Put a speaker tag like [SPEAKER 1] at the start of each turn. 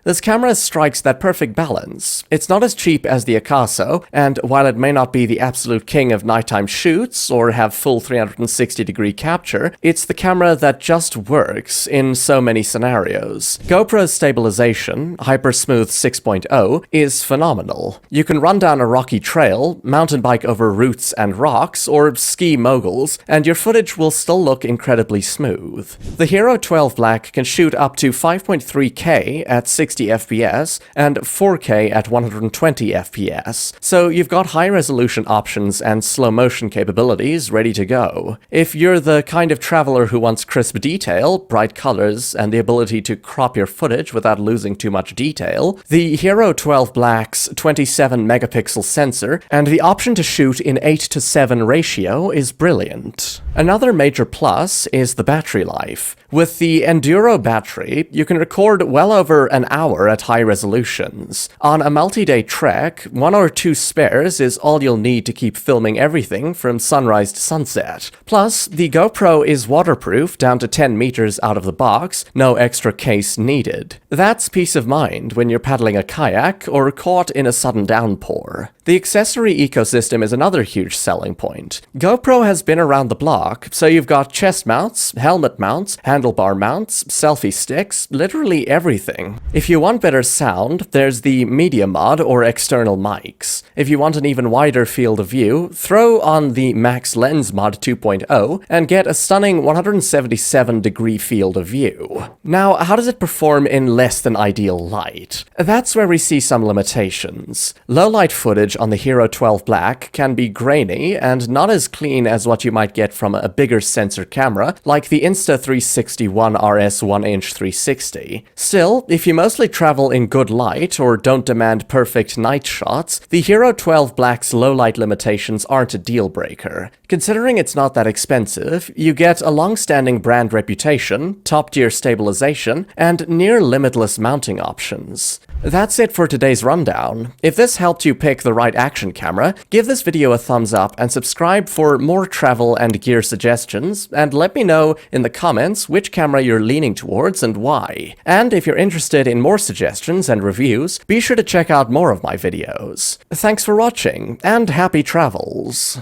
[SPEAKER 1] This camera strikes that perfect balance. It's not as cheap as the Akaso, and while it may not be the absolute king of nighttime shoots or have full 360-degree capture, it's the camera that just works in so many scenarios. GoPro's stabilization, Hypersmooth 6.0, is phenomenal. You can run down a rocky trail, mountain bike over roots and rocks, or ski moguls, and your footage will still look incredibly smooth. The Hero 12 Black can shoot up to 5.3K at 60 FPS and 4K at 120 FPS, so you've got high-resolution options and slow-motion capabilities ready to go. If you're the kind of traveler who wants crisp detail, bright colors, and the ability to crop your footage without losing too much detail, the Hero 12 Black's 27-megapixel sensor and the option to shoot in 8:7 ratio is brilliant. Another major plus is the battery life. With the Enduro battery, you can record well over an hour at high resolutions. On a multi-day trek, 1 or 2 spares is all you'll need to keep filming everything from sunrise to sunset. Plus, the GoPro is waterproof down to 10 meters out of the box, no extra case needed. That's peace of mind when you're paddling a kayak or caught in a sudden downpour. The accessory ecosystem is another huge selling point. GoPro has been around the block, so you've got chest mounts, helmet mounts, handlebar mounts, selfie sticks, literally everything. If you want better sound, there's the media mod or external mics. If you want an even wider field of view, throw on the Max Lens Mod 2.0 and get a stunning 177-degree field of view. Now, how does it perform in less than ideal light? That's where we see some limitations. Low light footage on the Hero 12 Black can be grainy and not as clean as what you might get from a bigger sensor camera like the Insta360 RS 1-inch 360. Still, if you mostly travel in good light or don't demand perfect night shots, the Hero 12 Black's low light limitations aren't a deal breaker. Considering it's not that expensive, you get a long-standing brand reputation, top-tier stabilization, and near limitless mounting options. That's it for today's rundown. If this helped you pick the right action camera, give this video a thumbs up and subscribe for more travel and gear suggestions, and let me know in the comments which camera you're leaning towards and why. And if you're interested in more suggestions and reviews, be sure to check out more of my videos. Thanks for watching, and happy travels!